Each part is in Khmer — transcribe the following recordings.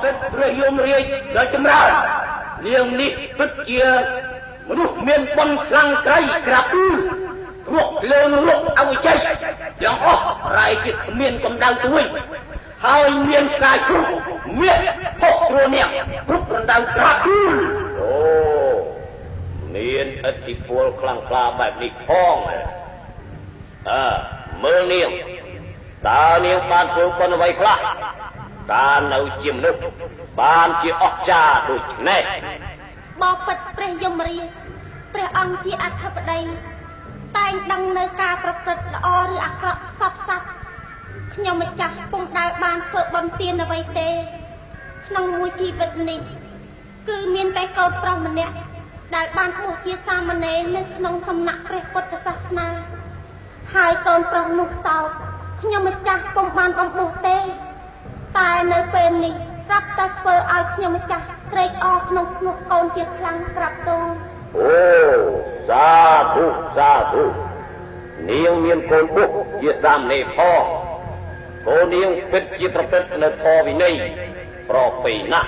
เป็นเรื่องยมเรียโดยจำราเรื่องนี้เป็นเกี่ยมนุษย์เมียนบนคลังไกรกระปื้รวกเลืองรวกเอาใจอย่างอ๋อไรจิตเมียนกำดาวตัวให้เมียนกายชุบเมียนพกตัวเนี่ยรุกกำดาวกระปื้โอ้เมียนอธิพลคลังคลาแบบนี้พ้องเมื่อเนียงตาเนียงบานปลูกคนไว้คลาตาเนาจิมนุกบานจีออกจ่าดุจแน่บอกปัดเปรยมรีเปรอังจีอัฐบดีแต่งดังในกาประกฤษละอหรืออักษรสับสับขยมจักปุ่งดาวบานเกิดบนเตียนเอาไว้เตะนางมวยจีบัดนี้คือเมียนแต่เกิดปรมันเนี่ยดาวบานผู้เชี่ยวชาญมันเองในขนมสำนักเปรพุทธศาสนาหายตอนปรนุกเสาขยมจักปุ่งบานปุ่งบุเตะตายในเป็นนี้รับแต่เฟอเอาขยมจักเกรดออกนกนกโกนเจียคลังกลับตัวโอ้สาธุสาธุเนียงเมียนโกนบุกเจียสามในพ่อโกเนียงเป็นจีประเป็ดในพ่อวินัยปรอกไปนะ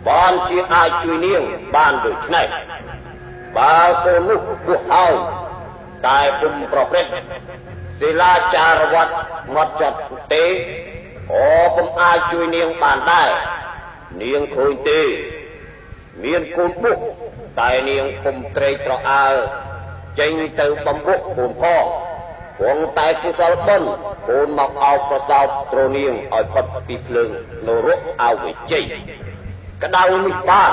บ้านจีอาจุยเนียงบ้านดุจไหนบ้าโกนุกพวกเอาตายปุ่มประเป็ดศิลาจารวัดมัดจัดเตะโอ้ผมอาจุยเนียงบ้านได้เนียงโคนเตเมียนโกนบุกตายเนียงผมเตยตระอาเจงเตอบัมบุกผมพ่อหวงตายกุศลบนคนมาเอาประสาวตรเนียงเอาพัดปีเพลิงนรกเอาไว้ใจกระดาวมิบ้าน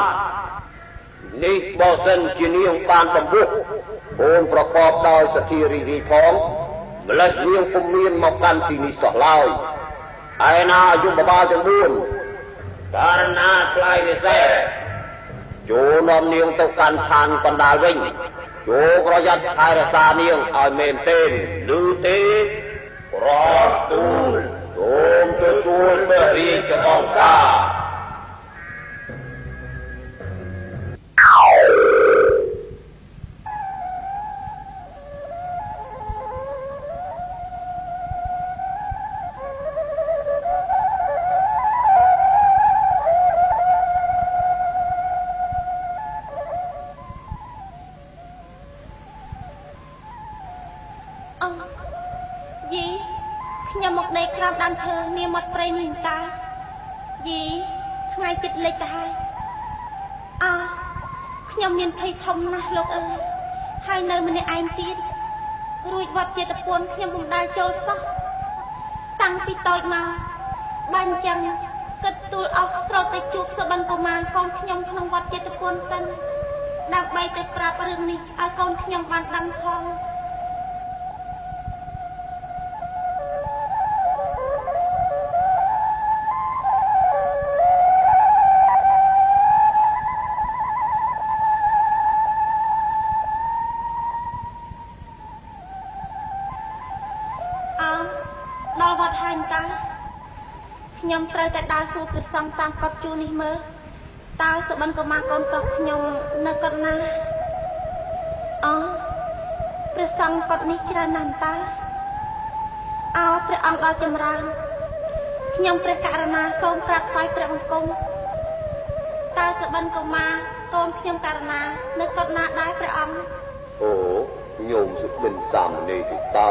นี่บอสันจีเนียงบ้านบัมบุกคนประกอบดาวสถิริรีท้องเมล็ดเนียงผมเมียนมากันที่นี่สลายไอ้นายุบบ้าจังบุญการนาคลายในแท้โจนอมเนียงต้องการทานปันดาวิ่งโจกระยัดไทยรัสาเนียงเอาเมนเต้นลือเตรอตูลโจมตัวตูลเมื่อรีจะมองกายีขยมกในครามดันเธอเนียมัดเปรย์นินตายีไงจิตเลยตายขยมเนียนไทยทมนะโลกเอ๋ยให้เนยมันในไอตีนรุยวัดเจตปนขยมผมได้โจซะตั้งปีต่อยมาบันจังกระตูออกโปรตจุกสบันประมาณกองขยมขนมวัดเจตปนสันดังใบแต่ปราบเรื่องนี้เอากองขยมบันดังทองยมเตยแต่ดาวสูคือสังตามปัจจุบันเมื่อตาสบันก็มากรตกยมนักนาประสังปัจนิจรานันตาประอังดาวจำรานยมประการนาโกมปรักไฟประบังกงตาสบันก็มาโกมยมการนานักนาได้ประอังโอ้โยมสุดเป็นสามนี่ติตา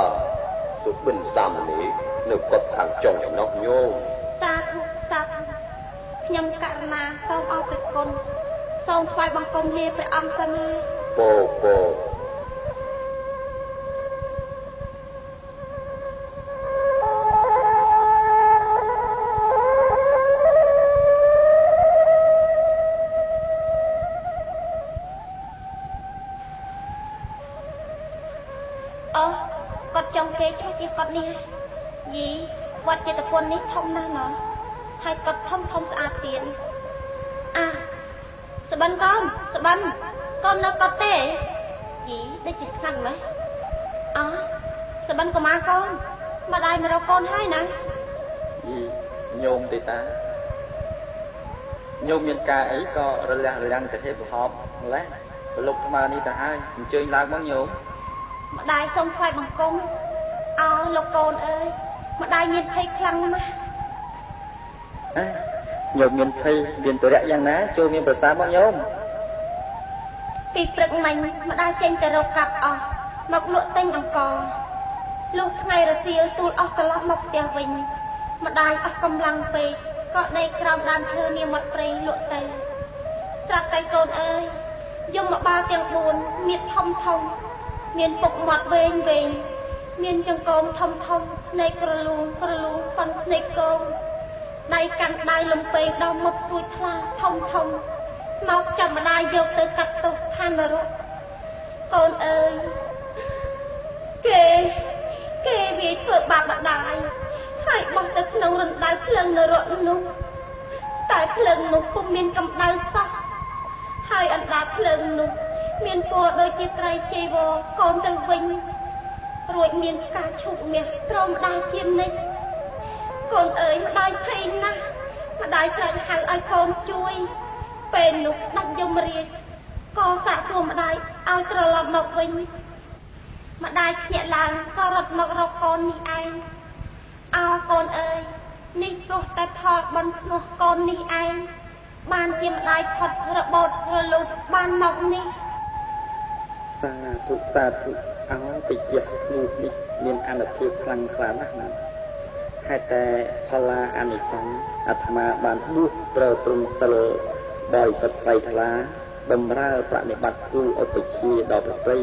สุดเป็นสามนี่นึกกดทางจงนอกโยมตาทุกตาขยมการนาต้องเอาไปคนส่งไฟบังกงเลียไปอัมสันโปโปกดจงเกยช่วยจีกดนี่ยีวัดเจตพลนี้ทมนะเนาะให้กดทมสะอาดเตียนสบันก้อนสบันก้อนแล้วก็เตะยีได้จิตสั่งไหมสบันก็มาก้อนมาได้มาเราก้อนให้นะยีโยมติตาโยมยันกาấyก็ระลังแต่เทพหอบแล้วลุกมานี่แต่ให้เจอลางบ้างโยมมาได้ส่งไฟบังกงโลกโกนเอ้ยมาได้ยินไทยคลังมา ញោមមានភ័យមានទរៈយ៉ាងណាចូលមានប្រសាមកញោមពីព្រឹកមិញម្ដាយចេញទៅរកកាប់អស់មកលក់ទិញអង្ករលុះថ្ងៃរសៀលទូលអស់កន្លោះមកផ្ទះវិញម្ដាយអស់កម្លាំងពេកក៏ដេកក្រោមដើមឈើនាមាត់ព្រៃលក់ទៅស្រាប់តែកូនអើយយំមកបាល់ទាំង4មានធំធំមានពុកមាត់វែងវែងមានចង្កូមធំធំភ្នែកក្រលូងប៉ុនភ្នែកកូនដៃកាន់ដៃលំពេងដល់មុខទួយថ្លាធំធំមកចាប់ម្ដាយយកទៅកាត់ទុកឋាននរកកូនអើយគេវាធ្វើបាបម្ដាយហើយបោះទៅក្នុងរណ្ដៅភ្លើងនរកនោះតែភ្លើងនោះពុំមានកម្ដៅសោះហើយអណ្ដាតភ្លើងនោះមានពណ៌ដូចជាត្រីចីវរកូនទៅវិញរួចមានផ្កាឈូកមាសត្រង់ម្ដាយជានិច្ចកូនអើយម្ដាយភ័យណាស់ម្ដាយស្រែកហៅឲ្យកូនជួយពេលនោះដាច់យមរាជក៏សាកសួរម្ដាយឲ្យត្រឡប់មកវិញម្ដាយភ្ញាក់ឡើងក៏រត់មករកកូននេះឯងអោកូនអើយនេះព្រោះតែផលបន់ស្នោះកូននេះឯងបានជាម្ដាយផុតរបូតរលូតបានមកនេះសាធុឲ្យតិចនោះនេះមានអនុភាពខ្លាំងខ្លាណាស់ណាហេតុតែផល្លាអានិសង្សអាត្មាបាននោះប្រើព្រំសិលបរិសុទ្ធថ្លៃថ្លាបំរើប្រតិបត្តិគូឧបជាដល់ប្រព្រៃ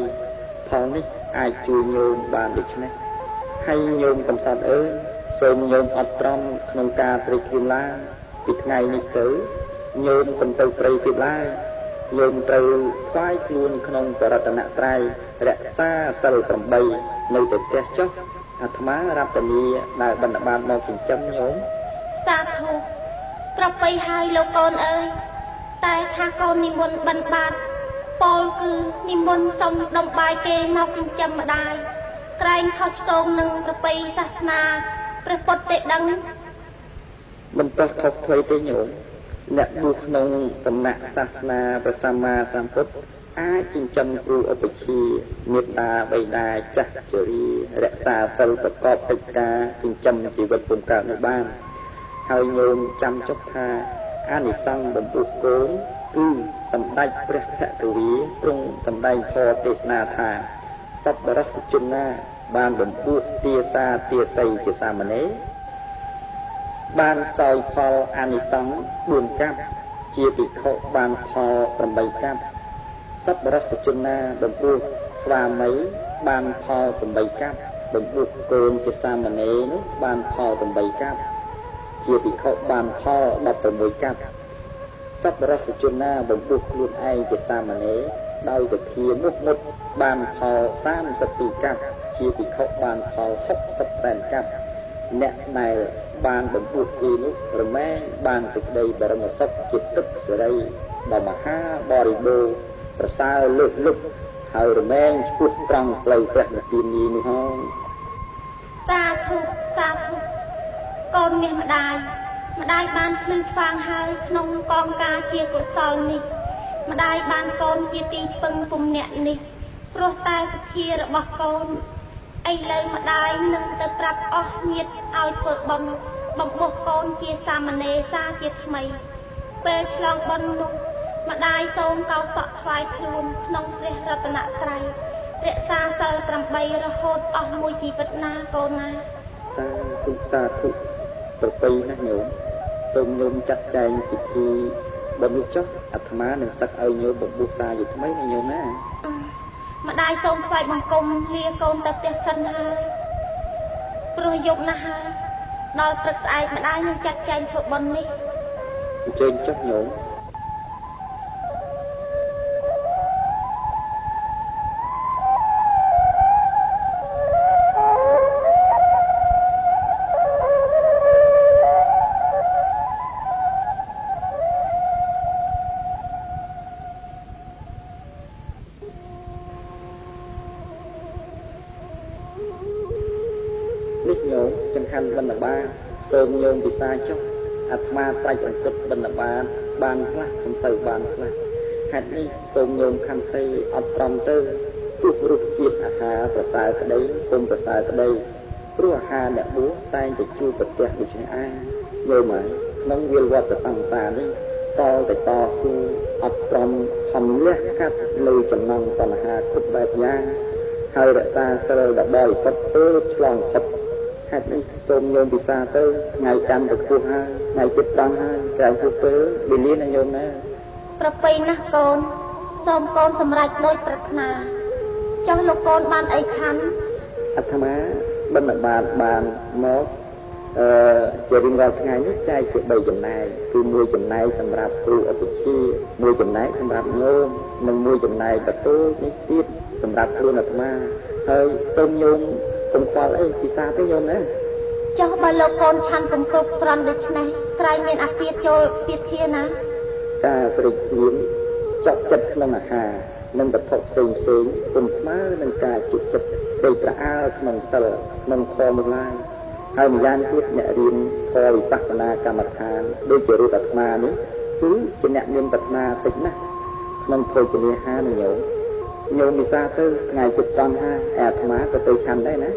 ផលនេះអាចជួយញោមបានដូច្នេះហើយញោមកំសត់អើយសូមញោមអត់ត្រង់ក្នុងការស្រេកឃ្លានឡើងពីថ្ងៃនេះទៅញោមកុំទៅព្រៃទៀតឡើយញោមត្រូវខ្វាយខ្លួនក្នុងបរតនត្រ័យរក្សាសិល8នៅតែផ្ទះចុះអាត្មារតនីដែលបណ្ឌបាតមកចិញ្ចឹមញោមសាធុត្របីហើយលោកកូនអើយតែថាកូននិមន្តបណ្ឌបាតពោលគឺនិមន្តសុំដុំបាយគេមកចិញ្ចឹមម្ដាយក្រែងខុសឆ្គងនឹងប្រពៃសាសនាព្រះពុទ្ធទេដឹងមិនប្រខុសថ្លៃទេញោមអ្នកបួសក្នុងសំណាក់សាសនាព្រះសម្មាសម្ពុទ្ធអាចចិញ្ចឹមគ្រូឧបជាមេត្តាបិតាចាស់ជរារក្សាសិលប្រកបកិច្ចការចិញ្ចឹមជីវិតពុំកើតនោះបានហើយញោមចាំចុះថាអានិសង្សបំពុះកូនគឺសម្ដេចព្រះភគវីទ្រង់សម្ដែងធម៌ទេសនាថាសប្បុរសជនណាបានបំពុះទាសាទាស័យជាសាមណេរបានសោយផលអានិសង្ស4កាប់ជាភិក្ខុបានផល8កាប់សប្បុរសជនណាបំពុះស្វាមីបានផល8កាប់បំពុះកូនជាសាមណេរនោះបានផល8កាប់ជាភិក្ខុបានផល16កាប់សប្បុរសជនណាបំពុះខ្លួនឯងជាសាមណេរដោយសទ្ធាមុខមុតបានផល32កាប់ជាភិក្ខុបានផល60សែនកាប់អ្នកដែលបានបំពុះគេនោះរមែងបានសេចក្តីបរមសុខជាទឹកសេរីដ៏មហាបរិបូរណ៍ប្រសើរលើកលឹកហើយរមែងឆ្ពោះត្រង់ផ្លូវព្រះនិព្វាននេះហើយសាធុកូនមាសម្ដាយបានភ្លឺស្វាងហើយក្នុងកងការជាកុសលនេះម្ដាយបានកូនជាទីពឹងពុំអ្នកនេះព្រោះតែសទ្ធារបស់កូនឥឡូវម្ដាយនឹងទៅប្រាប់អស់ញាតិឲ្យធ្វើបុណ្យបំពុះកូនជាសាមណេរសាជាថ្មីពេលឆ្លងបុណ្យនោះម្ដាយសូមកោសក់ថ្វាយខ្លួនក្នុងព្រះរតនត្រ័យរក្សាសិល8រហូតអស់មួយជីវិតណាកូនណាសាធុប្រពៃណាស់ញោមសូមញោមចាត់ចែងពិធីបុណ្យចុះអាត្មានឹងសឹកឲ្យញោមបំពុះសាជាថ្មីណាញោមណាម្ដាយសូមថ្វាយបង្គំលាកូនទៅផ្ទះសិនហើយព្រោះយប់ណាស់ហើយដល់ព្រឹកស្អែកម្ដាយនឹងចាត់ចែងធ្វើបុណ្យនេះអញ្ជើញចុះញោមបណ្ឌបាតសូមញោមពិសាចុះអាត្មាប្រាច់អង្គិតបណ្ឌបាតបានខ្លះមិនសូវបានខ្លះហេតុនេះសូមញោមខន្តីអត់ត្រង់ទៅទោះរសជាតិអាហារប្រសើរក្តីពុំប្រសើរក្តីព្រោះអាហារអ្នកបួសតែងតែជួបប្រទះដូច្នេះឯងញោមហើយ ក្នុងវាលវត្តសង្សារនេះតតែតស៊ូអត់ព្រមខំលះកាត់នៅចំណងតណ្ហាគ្រប់បែបយ៉ាងហើយរក្សាសិលដ៏បរិសុទ្ធទៅឆ្លងផុតហេតុនេះសូមញោមពិសាទៅថ្ងៃកាន់ទៅគោះហើយថ្ងៃជិតដល់ហើយក្រោយទៅពេលវេលាណាញោមណាប្រពៃណាស់កូនសូមកូនសម្រេចដោយប្រាថ្នាចុះលោកកូនបានអីខណ្ឌអាត្មាបិណ្ឌបាតបានមកជារៀងរាល់ថ្ងៃនេះចែកជា3ចំណែកគឺមួយចំណែកសម្រាប់គ្រូឧបជាមួយចំណែកសម្រាប់ញោមនិងមួយចំណែកបន្ទូលនេះទៀតសម្រាប់ខ្លួនអាត្មាហើយសូមញោមកុំខ្វល់អីពិសាទេញោមណាចុះបើលោកកូនឆាន់កំគ្រប់ក្រំដូច្នេះក្រែងមានអាពាធចូលពាធធាណាការព្រឹកព្រៀងចាប់ចិត្តក្នុងអាហារនិងវត្ថុផ្សេងគុំស្មើនឹងការជក់ចិត្តដោយប្រអើក្នុងសិលក្នុងធម៌មួយឡើយហើយម្យ៉ាងទៀតអ្នករៀនធម៌វិបស្សនាកម្មដ្ឋានដូចជារូបអាត្មានេះគឺជាអ្នកមានប្រាថ្នាតិចណាស់ក្នុងភោជនាហារនឹងញោមវិសាទៅថ្ងៃជិតដល់ហើយអាត្មាក៏ទៅឆាន់ដែរណា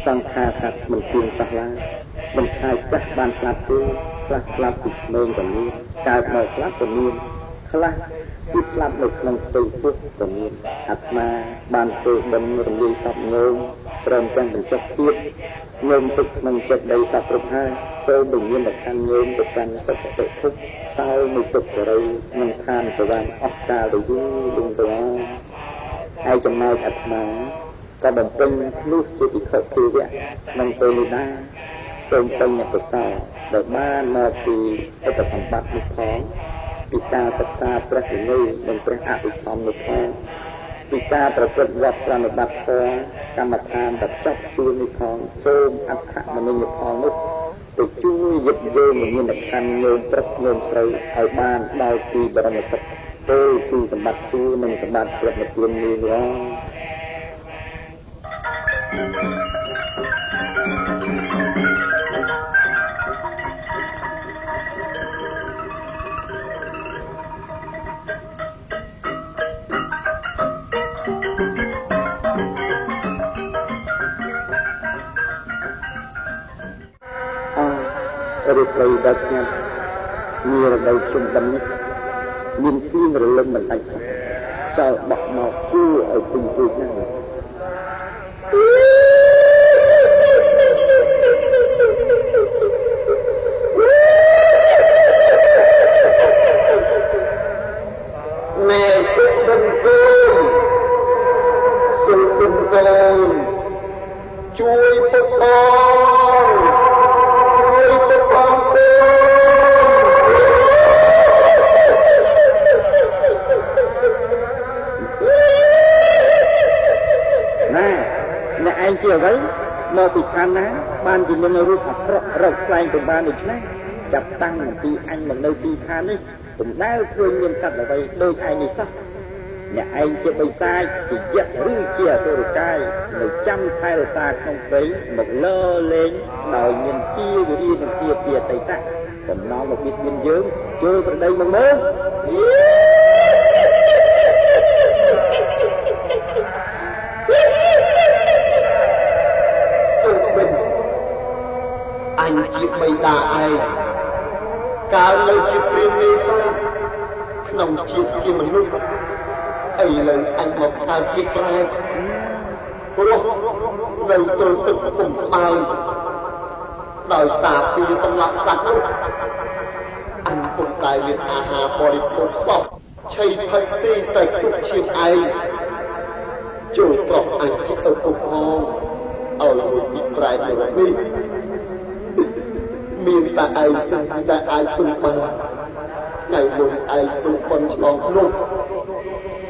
សង្ខារសត្វមិនទៀងសោះឡើយមិនខាយចាស់បានស្លាប់ទេខ្លះស្លាប់ពីក្មេងក៏មានកើតមកស្លាប់ក៏មានខ្លះគឺស្លាប់នៅក្នុងផ្ទៃពោះក៏មានអាត្មាបានធ្វើបន់រំលាយសពញោមព្រមទាំងបញ្ចុះទៀតញោមទឹកក្នុងចិត្តដីសពគ្រប់ហើយសូមបញ្ញត្តិខាងញោមទៅកាន់សុគតិភពសោយនៅទុក្ខរីនឹងឋានសវណ្ណអស់កាលទៅយូរលំទៅហើយចំណែកអាត្មាក៏បំពេញនោះជាពិខុភាវៈក្នុងពេលនេះដែរសូមពេញអ្នកកុសលដែលបានមកពីឧបសម្បត្តិនេះផងពីការសិក្សាព្រះវិន័យនិងព្រះអភិធម្មនោះផងពីការប្រព្រឹត្តវត្តប្រណិប័តធម៌កម្មដ្ឋានបច្ចប់ជួននេះផងសូមអត្ថមនិញផលនោះទៅជួយយឹតយើងមានខណ្ឌញោមព្រឹកញោមស្រីឲ្យបានដល់ទីបរមសុខពេលគឺសម្បត្តិសួគ៌និងសម្បត្តិព្រះនិព្វាននេះល្អឬព្រៃដល់ស្ងាត់មានរដូវជុំបិណ្ឌនេះមានភ្លៀងរលឹមមិនដាច់សោះចោលបោះមកគួរឲ្យពេញពេកណាស់ណែទឹកបិណ្ឌគូសុំគុំកូនជួយពុកបងឯងជាអ្វីមកពីឋានណាបានជាមានរូបអាក្រក់រកខ្លែងទៅបានដូច្នេះចាប់តាំងពីអញមកនៅទីឋាននេះពុំដែលឃើញមានសត្វអ្វីដូចឯងនេះសោះអ្នកឯងជាបិសាចជាយៈឬជាអសុរកាយនៅចាំថែរក្សាក្នុងព្រៃមកលើលេងដោយមានទាវិរិយនិងទាពីអតីតបំណងមកបៀតបៀនយើងចូលស្រដីមកមើលអញជាបិតាឯងកាលនៅជាព្រាហ្មណ៍នេះក្នុងជាតិជាមនុស្សឥឡូវអញមកកើតជាក្រែកព្រោះនៅទល់ទឹកពុំស្បើយដោយសារពីសម្លាប់សត្វនោះអញពុំដែលមានអាហារបរិភោគសោះឆៃផឹកទីតែទុកជាឯង ចូលប្រកអញជាឪពុកផងឲ្យមួយពីប្រែទៅនេះមានតែឯងតែអាចពឹងបានថ្ងៃមុនឯងទូប៉ុនឆ្លងនោះ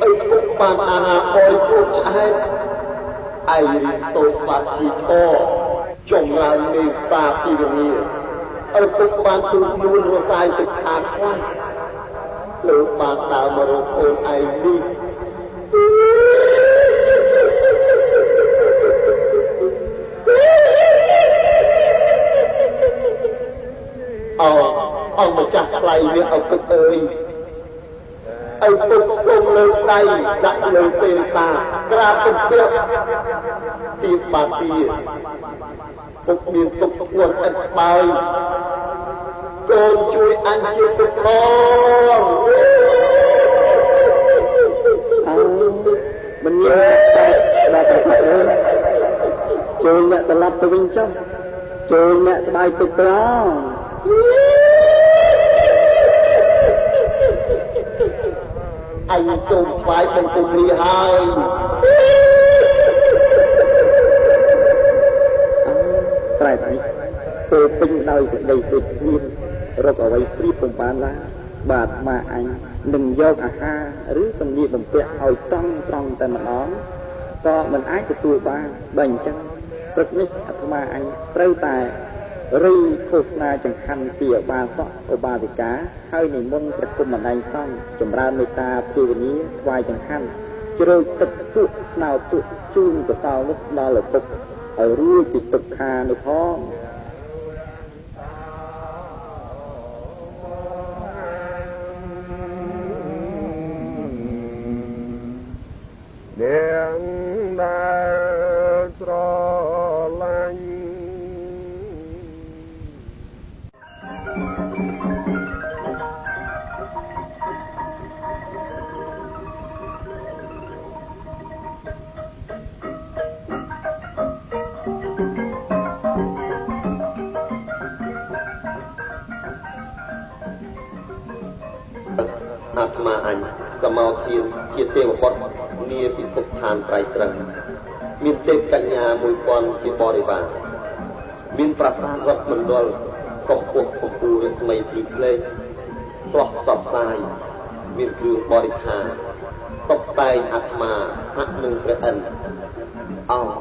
ឪពុកបានអាហារបរិភោគឆ្អែតឯងរៀនតូចបាត់ជីធរចម្រើនមេត្តាពីវិញ្ញាឪពុកបានទូលនួនរសាយទឹកខាងខ្លះលោកបានដើរមករកអូនឯងនេះអង្គម្ចាស់ថ្លៃមានឪពុកអើយឪពុកសូមលើកដៃដាក់លើទេវតាក្រាបទឹកពាក់ទីបាទីពុកមានទុកធ្ងន់ឥតបើយកូនជួយអញជាពុកផងមិនមានតែប្រកាសចូលអ្នកត្រឡប់ទៅវិញចុះចូលអ្នកស្ដាយទុកត្រង់អញសូមថ្វាយបង្គំលាហើយត្រែកនេះពេលពេញដោយសេចក្តីសេចក្ដីរកអ្វីព្រៀបបំបានឡាបាទមកអញនឹងយកអាហារឬសម្លៀកបំពាក់ឲ្យត្រង់តែម្ដងក៏មិនអាចទទួលបានបើអញ្ចឹងព្រឹកនេះអាត្មាអញត្រូវតែឬឃោសនាចង្ហាន់ពីឧបាសកឧបាសិកាហើយនិមន្តព្រះគុណម្ដាយសង្ឃចម្រើនមេត្តាភាវនាថ្វាយចង្ហាន់ជ្រោយទឹកពួកស្នោពួកជូនកសោនោះដល់ឪពុកឲ្យរួចពីទុក្ខានោះផងនាងដែលស្រឡាញ់អាត្មាអញក៏មកជាទេវបុត្រនាពិភពឋានត្រៃត្រឹងមានទេពកញ្ញា1000ជាបរិវារមានប្រាសាទរដ្ឋមណ្ឌលកម្ពស់កម្ពស់រស្មីភ្លឺភ្លែងស្រស់សប្បាយមានគ្រឿងបរិក្ខារតុបតែងអាត្មាហាក់នឹងព្រះឥន្ទ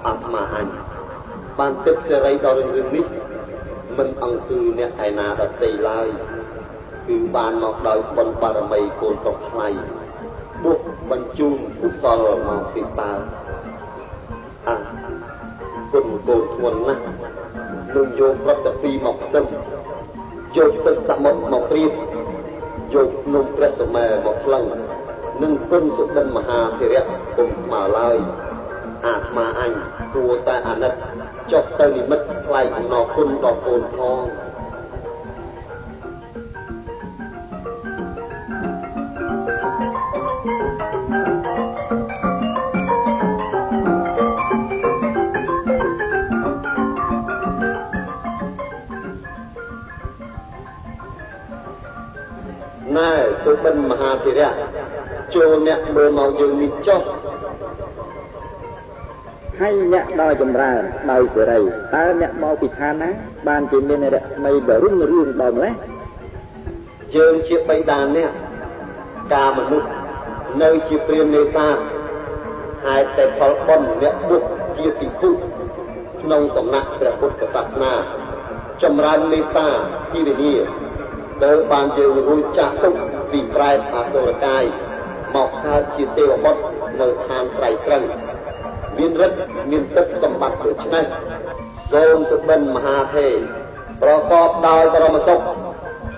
អាត្មាអញបានទឹកសេរីដល់រឿងនេះមិនអង្គគឺអ្នកឯណាដទៃឡើយគឺបានមកដោយបុណ្យបារមីកូនប្រុសថ្លៃបុកបញ្ជូនកុសលមកពីតើគុណកូនធ្ងន់ណាស់នឹងយកប្រតិពីមកស្ទឹមយកទឹកសមុទ្រមកព្រៀបយកភ្នំព្រះសុមេរុមកថ្លឹងនឹងគុណសុបិនមហាធិរៈគុំស្មើឡើយអាត្មាអញគួរតែអាណិតចុះទៅនិមិត្តថ្លៃអំណរគុណដល់កូនផងណែសុបិនមហាធិរៈចូលអ្នកមើលមកយើងនេះចុះហើយអ្នកដល់ចម្រើនដោយសេរីតើអ្នកមកពីឋានណាបានជាមានរស្មីដ៏រុងរឿងដល់ម្លេះយើងជាបិតាអ្នកការមនុស្សនៅជាព្រាហ្មណ៍នេសាទហើយតែផលបុណ្យអ្នកបុកជាពិភពក្នុងសំណាក់ព្រះពុទ្ធសាសនាចម្រើនមេត្តាពីវិញ្ញាដោយបានយើងរួចចាស់ទុកពីប្រែតអសុរកាយមកកើតជាទេវបុត្រនៅឋានត្រៃត្រឹងមានឫទ្ធិមានទឹកសម្បត្តិដូច្នេះសូមសុបិនមហាទេប្រកបដោយបរមសុខ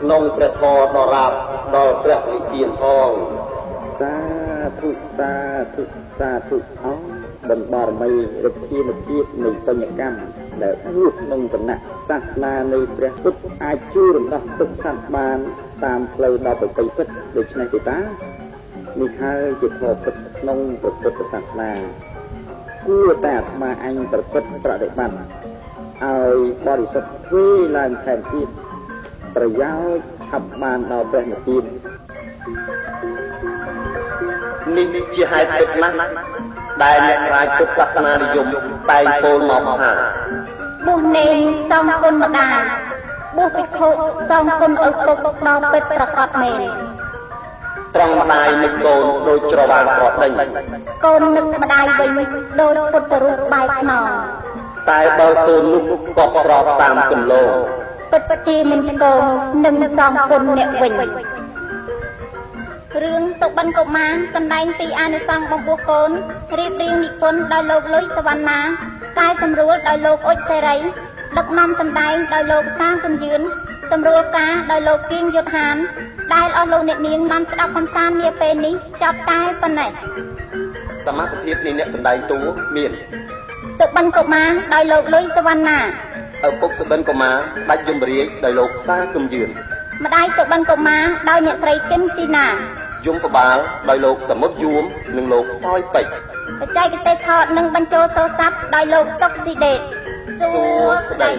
ក្នុងព្រះធម៌ដ៏រាបដល់ព្រះនិព្វានផងសាធុសាធុសាធុបណ្ដារមីឫទ្ធានុភាពនៃបញ្ញកម្មដែលរួចក្នុងគណៈសាសនានៃព្រះពុទ្ធអាចជួយរំដោះទុក្ខសត្វបានតាមផ្លូវដល់ប្រតិពិតដូច្នេះទេតានេះហើយជាធម៌ពិតក្នុងព្រះពុទ្ធសាសនាគួរតែអាត្មាអញប្រព្រឹត្តប្រតិបត្តិឲ្យបរិសុទ្ធធ្វើឡើងថែមទៀតប្រយោជន៍ឆាប់បានដល់ព្រះនិព្វាននេះជាហេតុពិតណាស់ ដែលអ្នកប្រាជ្ញពុទ្ធសាសនានិយមតែងពោលមកថាបួសនេនសងគុណម្ដាយបួសភិក្ខុសងគុណឪពុកដល់ពិតប្រកបមែនត្រង់ម្ដាយនឹកកូនដោយច្រវាងប្រដេញកូននឹកម្ដាយវិញដោយពុទ្ធរូបបែកខ្នងតែបើកូននោះក៏ស្របតាមគន្លងពិតជាមិនឆ្កងនឹងសងគុណអ្នកវិញរឿងសុបិនកុមារសម្ដែងពីអានិសង្សបំពោះកូនរៀបរៀងនិពន្ធដោយលោកលុយសវណ្ណាកែសម្រួលដោយលោកអុចសេរីដឹកនាំសម្ដែងដោយលោកសាងកំយឿនសម្រួលការដោយលោកគៀងយុទ្ធហានដែលអស់លោកអ្នកនាងបានស្ដាប់កំសាន្តនាពេលនេះចប់តែប៉ុណ្ណេះសមាជិកនៃអ្នកសម្ដែងតួមានសុបិនកុមារដោយលោកលុយសវណ្ណាឪពុកសុបិនកុមារស្ដេចយមរាជដោយលោកសាកំយឿនម្ដាយសុបិនកុមារដោយអ្នកស្រីគឹមស៊ីណាយមបបាលដោយលោកសមុទ្រយួមនិងលោកសោយពេជ្របច្ចេកទេសថតនិងបញ្ចូលសូរស័ព្ទដោយលោកសុកស៊ីដេតសួស្ដី